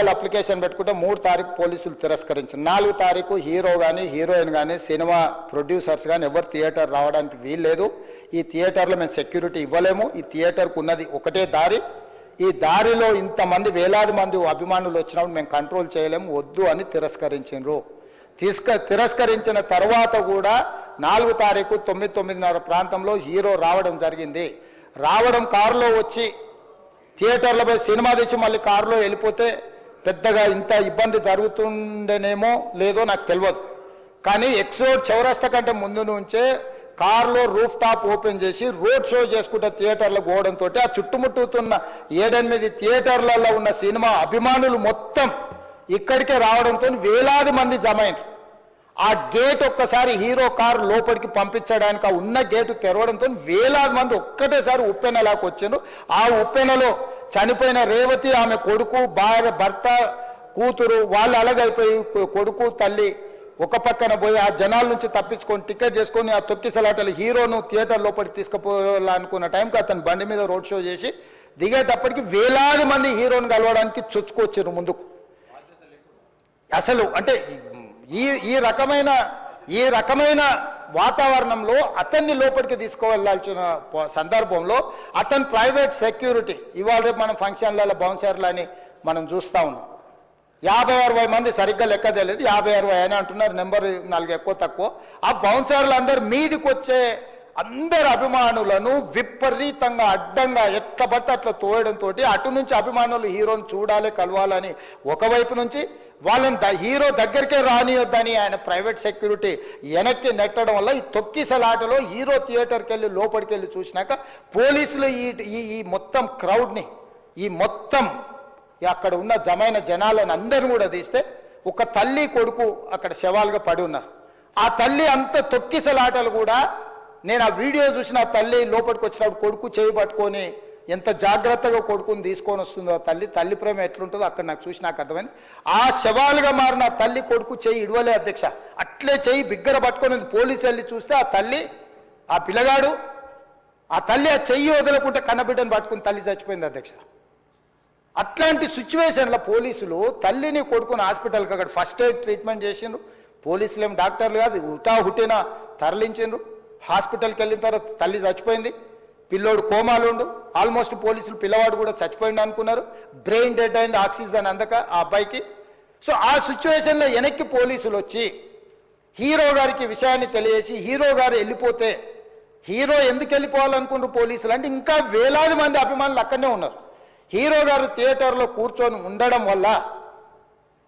Application పెట్టుకుంటే 3 తారీఖు పోలీసులు తిరస్కరించారు. 4 తారీఖు హీరో కానీ హీరోయిన్ కానీ సినిమా ప్రొడ్యూసర్స్ కానీ ఎవరు థియేటర్ రావడానికి వీల్లేదు. ఈ థియేటర్లో మేము సెక్యూరిటీ ఇవ్వలేము. ఈ థియేటర్కు ఉన్నది ఒకటే దారి. ఈ దారిలో ఇంతమంది వేలాది మంది అభిమానులు వచ్చినప్పుడు మేము కంట్రోల్ చేయలేము, వద్దు అని తిరస్కరించారు. తిరస్కరించిన తర్వాత కూడా 4 తారీఖు 9:30 ప్రాంతంలో హీరో రావడం జరిగింది. రావడం కారులో వచ్చి థియేటర్లో పోయి సినిమా తెచ్చి మళ్ళీ కారులో వెళ్ళిపోతే పెద్దగా ఇంత ఇబ్బంది జరుగుతుండేనేమో లేదో నాకు తెలియదు. కానీ ఎక్స్రోడ్ చౌరస్తా కంటే ముందు నుంచే కారులో రూఫ్ టాప్ ఓపెన్ చేసి రోడ్ షో చేసుకుంటే థియేటర్లో పోవడంతో ఆ చుట్టుముట్టుతున్న 7-8 థియేటర్లలో ఉన్న సినిమా అభిమానులు మొత్తం ఇక్కడికే రావడంతో వేలాది మంది జమ అయినారు. ఆ గేట్ ఒక్కసారి హీరో కారు లోపలికి పంపించడానికి ఆ ఉన్న గేటు తెరవడంతో వేలాది మంది ఒక్కటేసారి ఉప్పెనలాకి వచ్చారు. ఆ ఉప్పెనలో చనిపోయిన రేవతి, ఆమె కొడుకు, భార్య, భర్త, కూతురు వాళ్ళు అలాగైపోయి కొడుకు తల్లి ఒక పక్కన పోయి ఆ జనాల నుంచి తప్పించుకొని టికెట్ చేసుకొని ఆ తొక్కిసలాటలు హీరోను థియేటర్ లోపలికి తీసుకుపోవాలనుకున్న టైంకి అతను బండి మీద రోడ్ షో చేసి దిగేటప్పటికి వేలాది మంది హీరోని కలవడానికి చొచ్చుకొచ్చారు ముందుకు. అసలు అంటే ఈ రకమైన వాతావరణంలో అతన్ని లోపలికి తీసుకువెళ్ళాల్సిన సందర్భంలో అతను ప్రైవేట్ సెక్యూరిటీ ఇవాళ రేపు మనం ఫంక్షన్లలో బౌన్సర్లు అని మనం చూస్తూ ఉన్నాం. 50-60 మంది సరిగ్గా లెక్క తెలియదు, 50-60 అని అంటున్నారు, నెంబర్ 4 ఎక్కువ తక్కువ. ఆ బౌన్సర్లు అందరు మీదికి వచ్చే అందరు అభిమానులను విపరీతంగా అడ్డంగా ఎట్లబట్టి అట్లా తోయడంతో అటు నుంచి అభిమానులు హీరోని చూడాలి, కలవాలని ఒకవైపు నుంచి వాళ్ళని హీరో దగ్గరికే రానియొద్దని ఆయన ప్రైవేట్ సెక్యూరిటీ వెనక్కి నెట్టడం వల్ల ఈ తొక్కిసలాటలో హీరో థియేటర్కి వెళ్ళి లోపలికి వెళ్ళి చూసినాక పోలీసులు ఈ మొత్తం క్రౌడ్ని ఈ మొత్తం అక్కడ ఉన్న జమైన జనాలను అందరిని కూడా తీస్తే ఒక తల్లి కొడుకు అక్కడ శవాలుగా పడి ఉన్నారు. ఆ తల్లి అంత తొక్కిసలాటలు కూడా నేను ఆ వీడియో చూసిన ఆ తల్లి లోపలికి వచ్చినప్పుడు కొడుకు చేయి పట్టుకొని ఎంత జాగ్రత్తగా కొడుకుని తీసుకొని వస్తుందో తల్లి ప్రేమ ఎట్లుంటుందో అక్కడ నాకు చూసి నాకు అర్థమైంది. ఆ శవాలుగా మారిన తల్లి కొడుకు చెయ్యి ఇడవలే అధ్యక్ష, అట్లే చెయ్యి బిగ్గర పట్టుకొని పోలీసు వెళ్ళి చూస్తే ఆ తల్లి ఆ పిల్లగాడు ఆ తల్లి ఆ చెయ్యి వదలకుంటే కన్నబిడ్డను పట్టుకుని తల్లి చచ్చిపోయింది అధ్యక్ష. అట్లాంటి సిచ్యువేషన్లో పోలీసులు తల్లిని కొడుకుని హాస్పిటల్కి అక్కడ ఫస్ట్ ఎయిడ్ ట్రీట్మెంట్ చేసిండ్రు. పోలీసులు ఏం డాక్టర్లు కాదు, హుటాహుటిన తరలించిండ్రు. హాస్పిటల్కి వెళ్ళిన తర్వాత తల్లి చచ్చిపోయింది, పిల్లోడు కోమాలు ఉండు. ఆల్మోస్ట్ పోలీసులు పిల్లవాడు కూడా చచ్చిపోయింది అనుకున్నారు. బ్రెయిన్ డెడ్ అయింది, ఆక్సిజన్ అందక ఆ అబ్బాయికి. సో ఆ సిచ్యువేషన్లో వెనక్కి పోలీసులు వచ్చి హీరో గారికి విషయాన్ని తెలియజేసి హీరో గారు వెళ్ళిపోతే హీరో ఎందుకు వెళ్ళిపోవాలనుకున్నారు పోలీసులు అంటే ఇంకా వేలాది మంది అభిమానులు అక్కడనే ఉన్నారు. హీరో గారు థియేటర్లో కూర్చొని ఉండడం వల్ల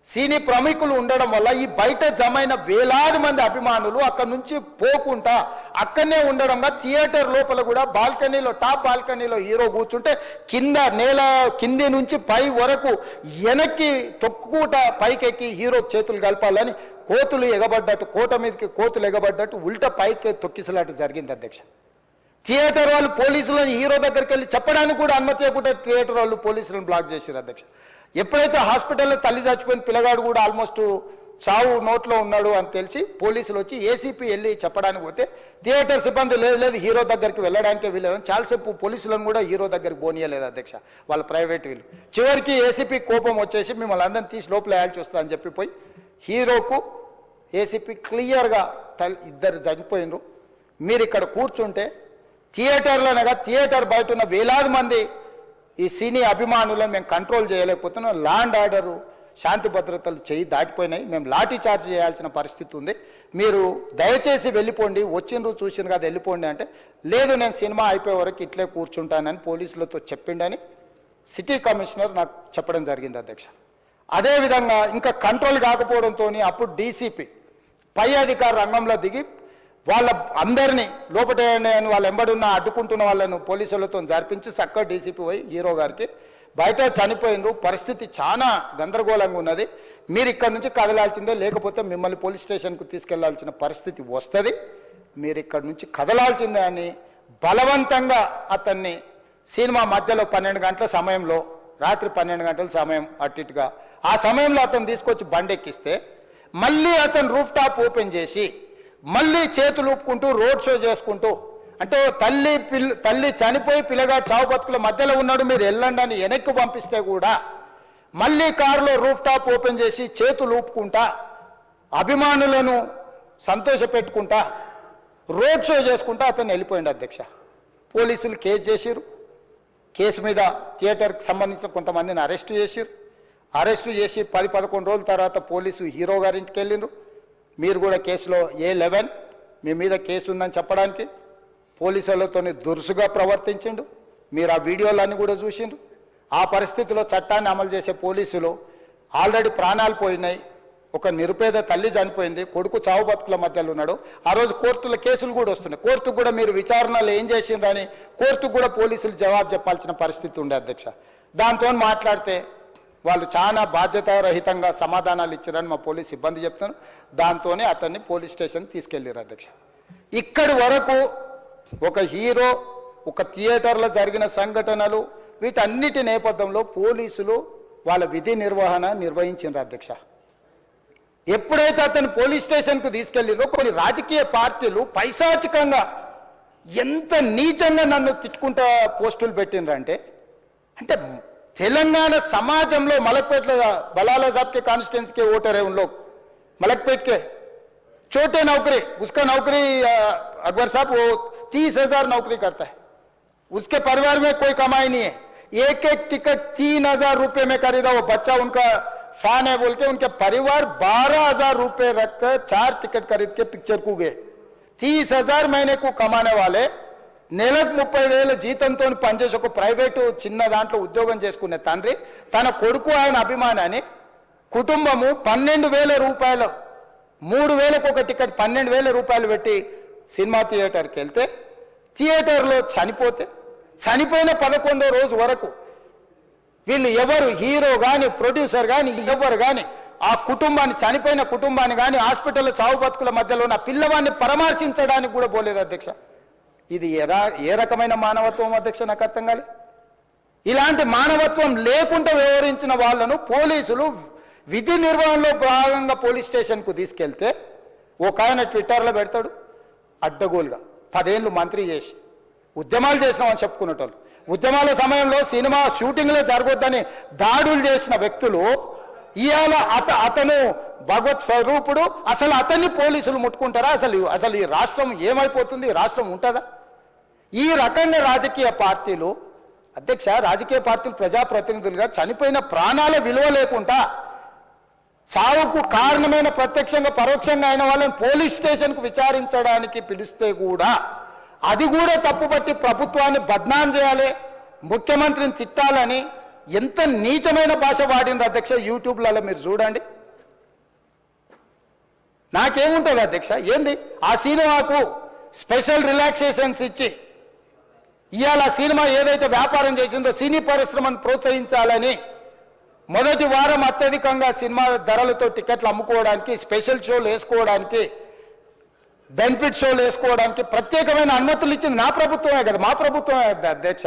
సినీ ప్రముఖులు ఉండడం వల్ల ఈ బయట జమైన వేలాది మంది అభిమానులు అక్కడ నుంచి పోకుండా అక్కడనే ఉండడంగా థియేటర్ లోపల కూడా బాల్కనీలో టాప్ బాల్కనీలో హీరో కూర్చుంటే నేల కింది నుంచి పై వరకు వెనక్కి తొక్కుట పైకెక్కి హీరో చేతులు కలపాలని కోతులు ఎగబడ్డట్టు కోట మీదకి కోతులు ఎగబడ్డట్టు ఉల్టా పైకి తొక్కిసలాట జరిగింది అధ్యక్ష. థియేటర్ వాళ్ళు పోలీసులను హీరో దగ్గరికి వెళ్ళి చెప్పడానికి కూడా అనుమతి ఇవ్వకుండా థియేటర్ వాళ్ళు పోలీసులను బ్లాక్ చేశారు అధ్యక్ష. ఎప్పుడైతే హాస్పిటల్లో తల్లి చచ్చిపోయిన పిల్లగాడు కూడా ఆల్మోస్ట్ చావు నోట్లో ఉన్నాడు అని తెలిసి పోలీసులు వచ్చి ఏసీపీ వెళ్ళి చెప్పడానికి పోతే థియేటర్ సిబ్బంది లేదు హీరో దగ్గరికి వెళ్ళడానికే వీళ్ళదని చాలాసేపు పోలీసులను కూడా హీరో దగ్గరికి పోనీయలేదు అధ్యక్ష వాళ్ళ ప్రైవేట్ వీళ్ళు. చివరికి ఏసీపీ కోపం వచ్చేసి మిమ్మల్ని అందరిని తీసి లోపల వేయాల్సి వస్తా అని చెప్పిపోయి హీరోకు ఏసీపీ క్లియర్గా ఇద్దరు చనిపోయినరు, మీరు ఇక్కడ కూర్చుంటే థియేటర్లోనగా థియేటర్ బయట ఉన్న వేలాది మంది ఈ సినీ అభిమానులను మేము కంట్రోల్ చేయలేకపోతున్నాం, ల్యాండ్ ఆర్డరు శాంతి భద్రతలు చేయి దాటిపోయినాయి, మేము లాఠీ చార్జ్ చేయాల్సిన పరిస్థితి ఉంది, మీరు దయచేసి వెళ్ళిపోండి, వచ్చిండ్రు చూసిన కదా వెళ్ళిపోండి అంటే లేదు నేను సినిమా అయిపోయే వరకు ఇట్లే కూర్చుంటానని పోలీసులతో చెప్పిండని సిటీ కమిషనర్ నాకు చెప్పడం జరిగింది అధ్యక్ష. అదేవిధంగా ఇంకా కంట్రోల్ కాకపోవడంతో అప్పుడు డీసీపీ పై అధికారి రంగంలో దిగి వాళ్ళ అందరినీ లోపల వాళ్ళ ఎంబడున్న అడ్డుకుంటున్న వాళ్ళను పోలీసులతో జరిపించి చక్కగా డీసీపీ పోయి హీరో గారికి బయట చనిపోయినరు, పరిస్థితి చాలా గందరగోళంగా ఉన్నది, మీరు ఇక్కడ నుంచి కదలాల్సిందే లేకపోతే మిమ్మల్ని పోలీస్ స్టేషన్కు తీసుకెళ్లాల్సిన పరిస్థితి వస్తుంది, మీరు ఇక్కడ నుంచి కదలాల్సిందే అని బలవంతంగా అతన్ని సినిమా మధ్యలో 12 గంటల సమయంలో రాత్రి 12 గంటల సమయం అట్టిట్టుగా ఆ సమయంలో అతను తీసుకొచ్చి బండెక్కిస్తే మళ్ళీ అతను రూఫ్ టాప్ ఓపెన్ చేసి మళ్ళీ చేతులు ఊపుకుంటూ రోడ్ షో చేసుకుంటూ అంటే తల్లి చనిపోయి పిల్లగాడు చావు బతుకుల మధ్యలో ఉన్నాడు మీరు వెళ్ళండి అని వెనక్కి పంపిస్తే కూడా మళ్ళీ కారులో రూఫ్ టాప్ ఓపెన్ చేసి చేతులు ఊపుకుంటా అభిమానులను సంతోషపెట్టుకుంటా రోడ్ షో చేసుకుంటా అతను వెళ్ళిపోయింది అధ్యక్ష. పోలీసులు కేసు చేసిరు. కేసు మీద థియేటర్కి సంబంధించిన కొంతమందిని అరెస్టు చేసిరు. అరెస్టు చేసి 10-11 రోజుల తర్వాత పోలీసు హీరో గారింటికి వెళ్ళిండ్రు. మీరు కూడా కేసులో A11 మీ మీద కేసు ఉందని చెప్పడానికి పోలీసులతో దురుసుగా ప్రవర్తించిండు. మీరు ఆ వీడియోలన్నీ కూడా చూసిండ్రు. ఆ పరిస్థితిలో చట్టాన్ని అమలు చేసే పోలీసులు ఆల్రెడీ ప్రాణాలు పోయినాయి. ఒక నిరుపేద తల్లి చనిపోయింది, కొడుకు చావు బతుకుల మధ్యలో ఉన్నాడు. ఆ రోజు కోర్టుల కేసులు కూడా వస్తున్నాయి. కోర్టుకు కూడా మీరు విచారణలు ఏం చేసిండ్రని కోర్టుకు కూడా పోలీసులు జవాబు చెప్పాల్సిన పరిస్థితి ఉండే అధ్యక్ష. దాంతో మాట్లాడితే వాళ్ళు చాలా బాధ్యతారహితంగా సమాధానాలు ఇచ్చారని మా పోలీస్ సిబ్బంది చెప్తున్నారు. దాంతోనే అతన్ని పోలీస్ స్టేషన్ తీసుకెళ్లారు అధ్యక్ష. ఇక్కడి వరకు ఒక హీరో, ఒక థియేటర్లో జరిగిన సంఘటనలు, వీటన్నిటి నేపథ్యంలో పోలీసులు వాళ్ళ విధి నిర్వహణ నిర్వహించారు అధ్యక్ష. ఎప్పుడైతే అతను పోలీస్ స్టేషన్కు తీసుకెళ్ళిరో కొన్ని రాజకీయ పార్టీలు పైశాచికంగా ఎంత నీచంగా నన్ను తిట్టుకుంటా పోస్టులు పెట్టినరంటే, అంటే తెలంగాణ समाजంలో మలక్పేట్ बलाला साहब के कॉन्स्टिट्यूंसी के वोटर है, उन लोग मलकपेट के छोटे नौकरी, उसका नौकरी अकबर साहब वो 30,000 नौकरी करता है, उसके परिवार में कोई कमाई नहीं है. एक एक टिकट 3,000 रुपए में खरीदा. वो बच्चा उनका फैन है बोल के उनके परिवार 12,000 रुपए रखकर 4 टिकट खरीद के पिक्चर को गए. 30,000 महीने को कमाने वाले నెలకు 30,000 జీతంతో పనిచేసి ఒక ప్రైవేటు చిన్న దాంట్లో ఉద్యోగం చేసుకునే తండ్రి తన కొడుకు ఆయన అభిమానాన్ని కుటుంబము 12,000 రూపాయలు 3,000కు ఒక టికెట్ 12,000 రూపాయలు పెట్టి సినిమా థియేటర్కి వెళ్తే థియేటర్లో చనిపోయిన 11వ రోజు వరకు వీళ్ళు ఎవరు హీరో కానీ ప్రొడ్యూసర్ కానీ ఎవరు కానీ ఆ కుటుంబాన్ని చనిపోయిన కుటుంబాన్ని కానీ హాస్పిటల్లో చావు బతుకుల మధ్యలో ఉన్న పిల్లవాడిని పరామర్శించడానికి కూడా పోలేదు అధ్యక్ష. ఇది ఏ రకమైన మానవత్వం అధ్యక్ష? నాకు అర్థం కాలే. ఇలాంటి మానవత్వం లేకుండా వ్యవహరించిన వాళ్ళను పోలీసులు విధి నిర్వహణలో భాగంగా పోలీస్ స్టేషన్కు తీసుకెళ్తే ఒక ఆయన ట్విట్టర్లో పెడతాడు అడ్డగోలుగా 10 ఏళ్ళు మంత్రి చేసి ఉద్యమాలు చేసినామని చెప్పుకునేటోళ్ళు, ఉద్యమాల సమయంలో సినిమా షూటింగ్లో జరగొద్దని దాడులు చేసిన వ్యక్తులు ఇవాళ అతను భగవత్ స్వరూపుడు, అసలు అతన్ని పోలీసులు ముట్టుకుంటారా? అసలు ఈ రాష్ట్రం ఏమైపోతుంది? ఈ రాష్ట్రం ఉంటుందా? ఈ రకంగా రాజకీయ పార్టీలు అధ్యక్ష, రాజకీయ పార్టీలు ప్రజాప్రతినిధులుగా చనిపోయిన ప్రాణాల విలువ లేకుండా చావుకు కారణమైన ప్రత్యక్షంగా పరోక్షంగా అయిన వాళ్ళని పోలీస్ స్టేషన్కు విచారించడానికి పిలిస్తే కూడా అది కూడా తప్పుపట్టి ప్రభుత్వాన్ని బద్నాం చేయాలి, ముఖ్యమంత్రిని తిట్టాలని ఎంత నీచమైన భాష వాడిండ్రు అధ్యక్ష. యూట్యూబ్లలో మీరు చూడండి. నాకేముంటుంది అధ్యక్ష? ఏంది ఆ సినిమాకు స్పెషల్ రిలాక్సేషన్స్ ఇచ్చి ఇవాళ సినిమా ఏదైతే వ్యాపారం చేసిందో సినీ పరిశ్రమను ప్రోత్సహించాలని మొదటి వారం అత్యధికంగా సినిమా ధరలతో టికెట్లు అమ్ముకోవడానికి, స్పెషల్ షోలు వేసుకోవడానికి, బెనిఫిట్ షోలు వేసుకోవడానికి ప్రత్యేకమైన అనుమతులు ఇచ్చింది నా ప్రభుత్వమే కదా, మా ప్రభుత్వమే అధ్యక్ష.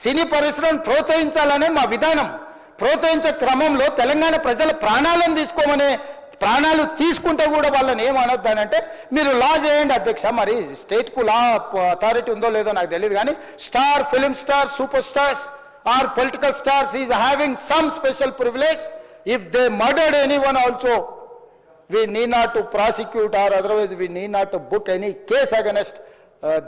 సినీ పరిశ్రమను ప్రోత్సహించాలనే మా విధానం. ప్రోత్సహించే క్రమంలో తెలంగాణ ప్రజల ప్రాణాలను తీసుకోమనే, ప్రాణాలు తీసుకుంటే కూడా వాళ్ళని ఏమనొద్దానంటే మీరు లా చేయండి అధ్యక్ష. మరి స్టేట్కు లా అథారిటీ ఉందో లేదో నాకు తెలియదు, కానీ star, film star, super stars or political stars is having some special privilege. If they murdered anyone also we need not to prosecute or otherwise we need not to book any case against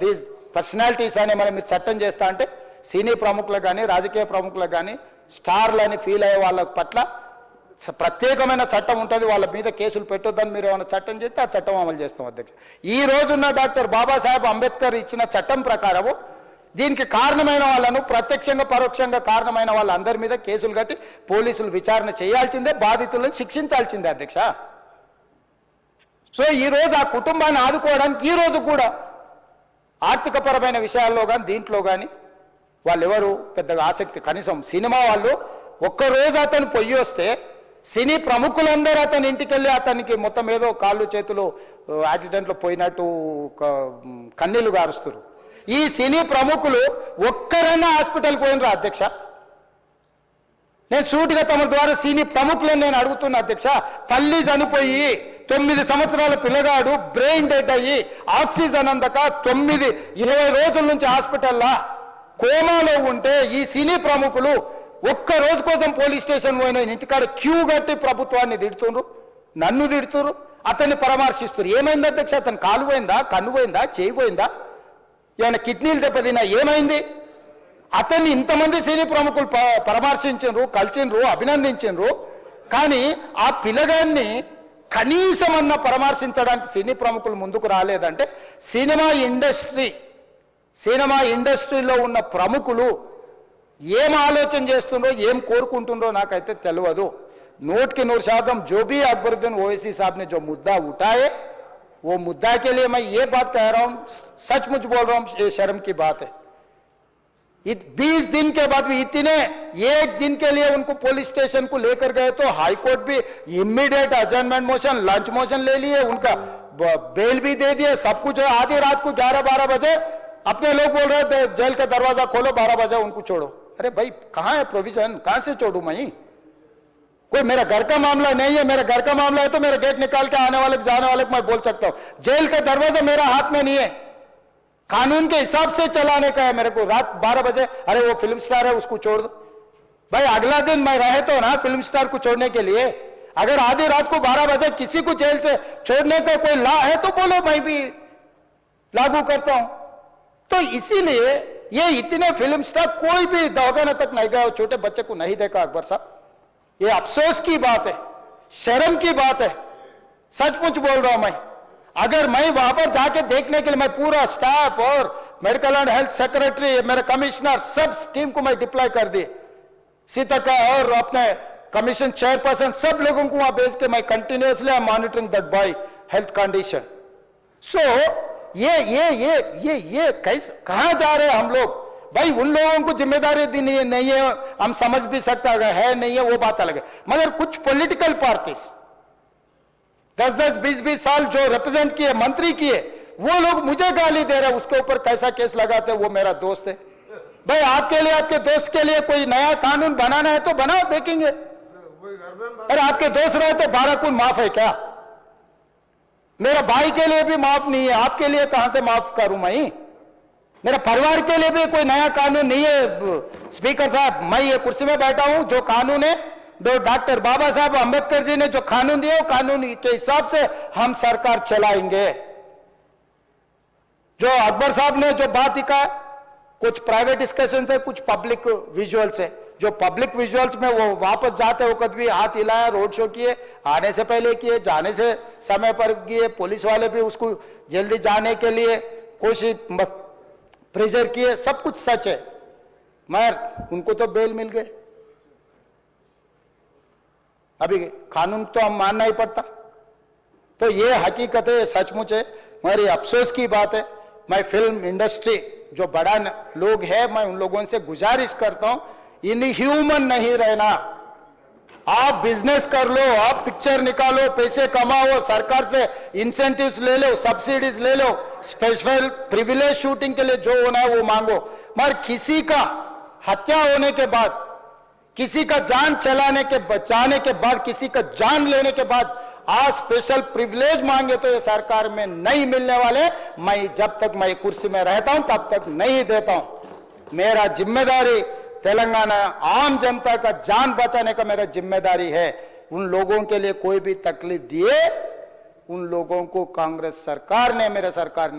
these personalities అని మనం మీరు చట్టం చేస్తా అంటే సినీ ప్రముఖులకు కానీ రాజకీయ ప్రముఖులకు కానీ స్టార్లని ఫీల్ అయ్యే వాళ్ళ పట్ల ప్రత్యేకమైన చట్టం ఉంటుంది. వాళ్ళ మీద కేసులు పెట్టొద్దని మీరు ఏమైనా చట్టం చేస్తే ఆ చట్టం అమలు చేస్తాం అధ్యక్ష. ఈ రోజున్న డాక్టర్ బాబాసాహెబ్ అంబేద్కర్ ఇచ్చిన చట్టం ప్రకారము దీనికి కారణమైన వాళ్ళను ప్రత్యక్షంగా పరోక్షంగా కారణమైన వాళ్ళందరి మీద కేసులు కట్టి పోలీసులు విచారణ చేయాల్సిందే, బాధితులను శిక్షించాల్సిందే అధ్యక్ష. సో ఈరోజు ఆ కుటుంబాన్ని ఆదుకోవడానికి ఈరోజు కూడా ఆర్థికపరమైన విషయాల్లో కానీ దీంట్లో కానీ వాళ్ళు ఎవరు పెద్దగా ఆసక్తి, కనీసం సినిమా వాళ్ళు ఒక్కరోజు అతను పొయ్యి వస్తే సినీ ప్రముఖులందరూ అతని ఇంటికి వెళ్ళి అతనికి మొత్తం ఏదో కాళ్ళు చేతులు యాక్సిడెంట్లో పోయినట్టు కన్నీళ్లు గారుస్తారు. ఈ సినీ ప్రముఖులు ఒక్కరైనా హాస్పిటల్కి పోయినరా అధ్యక్ష? నేను సూటిగా తమ ద్వారా సినీ ప్రముఖులను నేను అడుగుతున్నా అధ్యక్ష. తల్లి చనిపోయి 9 సంవత్సరాల పిల్లగాడు బ్రెయిన్ డెడ్ అయ్యి ఆక్సిజన్ అందక 20 రోజుల నుంచి హాస్పిటల్లో కోమాలో ఉంటే ఈ సినీ ప్రముఖులు ఒక్క రోజు కోసం పోలీస్ స్టేషన్ పోయిన ఇంటికాడ క్యూ కట్టి ప్రభుత్వాన్ని తిడుతుండ్రు, నన్ను తిడుతురు, అతన్ని పరామర్శిస్తున్నారు. ఏమైంది అధ్యక్ష? అతను కాలు పోయిందా, కన్ను పోయిందా, చేయి పోయిందా, ఏమైనా కిడ్నీలు దెబ్బతిన్నా, ఏమైంది? అతన్ని ఇంతమంది సీనియర్ ప్రముఖులు పరామర్శించారు, కలిసిండ్రు, అభినందించారు. కానీ ఆ పిల్లగాన్ని కనీసమన్నా పరామర్శించడానికి సినీ ప్రముఖులు ముందుకు రాలేదంటే సినిమా ఇండస్ట్రీలో ఉన్న ప్రముఖులు ఏం ఆలోచన చేస్తుండ్రో, ఏం కోరుకుంటుండ్రో నాకైతే తెలియదు. 100% जो भी अकबरुद्दीन ओवैसी साहब ने जो मुद्दा उठाए, वो मुद्दा के लिए मैं ये बात कह रहा हूं, सचमुच बोल रहा हूं, ये शर्म की बात है. 20 दिन के बाद भी इतने एक दिन के लिए उनको पुलिस स्टेशन को लेकर गए तो हाई कोर्ट भी इमीडिएट अजर्नमेंट मोशन, लंच मोशन ले लिए, उनका बेल भी दे दिए, सब कुछ है. आधी रात को 11-12 बजे अपने लोग बोल रहे थे जेल का दरवाजा खोलो, 12 बजे उनको छोड़ो. अरे भाई कहां है प्रोविजन? कहां से छोड़ू मैं? कोई मेरा घर का मामला नहीं है. मेरा घर का मामला है तो मेरा गेट निकाल के आने वाले जाने वाले को मैं बोल सकता हूं. जेल का दरवाजा मेरा हाथ में नहीं है, कानून के हिसाब से चलाने का है मेरे को. रात 12 बजे अरे वो फिल्म स्टार है उसको छोड़ दो. भाई अगला दिन मैं रहे तो ना फिल्म स्टार को छोड़ने के लिए. अगर आधी रात को 12 बजे किसी को जेल से छोड़ने का कोई लॉ है तो बोलो, मैं भी लागू करता हूं. तो इसीलिए ये इतने फिल्म स्टार कोई भी दवाखाना तक नहीं गया, छोटे बच्चे को नहीं देखा अकबर साहब. ये अफसोस की बात है, शर्म की बात है. सचमुच बोल रहा हूं मैं. अगर मैं वहां पर जाके देखने के लिए मैं पूरा स्टाफ और मेडिकल एंड हेल्थ सेक्रेटरी, मेरे कमिश्नर, सब टीम को मैं डिप्लॉय कर दिए. सीता और अपने कमीशन चेयरपर्सन सब लोगों को वहां भेज के मैं continuously I monitoring that boy health condition. So ये कैसे कहां जा रहे हैं हम लोग? भाई उन लोगों को जिम्मेदारी दी नहीं है, हम समझ भी सकते है नहीं है वो बात अलग है. मगर कुछ पॉलिटिकल पार्टीज 10-10, 20-20 साल जो रिप्रेजेंट किए, मंत्री किए, वो लोग मुझे गाली दे रहे. उसके ऊपर कैसा केस लगाते? वो मेरा दोस्त है. भाई आपके लिए, आपके दोस्त के लिए कोई नया कानून बनाना है तो बनाओ, देखेंगे. अरे आपके दोस्त रहे तो 12 खून माफ है क्या? मेरा भाई के लिए भी माफ नहीं है, आपके लिए कहां से माफ करूं मैं? मेरा परिवार के लिए भी कोई नया कानून नहीं है. स्पीकर साहब, मैं ये कुर्सी में बैठा हूं, जो कानून है जो डॉक्टर बाबा साहब अंबेडकर जी ने जो कानून दिए, कानून के हिसाब से हम सरकार चलाएंगे. जो अकबर साहब ने जो बात लिखा, कुछ प्राइवेट डिस्कशन है, कुछ पब्लिक विजुअल्स है. जो पब्लिक विजुअल्स में वो वापस जाते वक्त भी हाथ हिलाया, रोड शो किए, आने से पहले किए, जाने से समय पर किए, पुलिस वाले भी उसको जल्दी जाने के लिए कोशिश प्रेशर किए, सब कुछ सच है. मगर उनको तो बेल मिल गए. अभी कानून तो हम मानना ही पड़ता. तो ये हकीकत है, सचमुच है, मगर ये अफसोस की बात है. मैं फिल्म इंडस्ट्री जो बड़ा लोग है, मैं उन लोगों से गुजारिश करता हूं, इनह्यूमन नहीं रहना. आप बिजनेस कर लो, आप पिक्चर निकालो, पैसे कमाओ, सरकार से इंसेंटिव्स ले लो, सब्सिडीज ले लो, स्पेशल प्रिविलेज शूटिंग के लिए जो होना है वो मांगो. मगर किसी का हत्या होने के बाद, किसी का जान चलाने के बचाने के बाद, किसी का जान लेने के बाद आज स्पेशल प्रिविलेज मांगे तो ये सरकार में नहीं मिलने वाले. मैं जब तक मैं कुर्सी में रहता हूं तब तक नहीं देता हूं. मेरा जिम्मेदारी तेलंगाना आम जनता का जान बचाने का मेरा जिम्मेदारी है. उन लोगों के लिए कोई भी तकलीफ दिए, उन लोगों को कांग्रेस सरकार ने, मेरे सरकार ने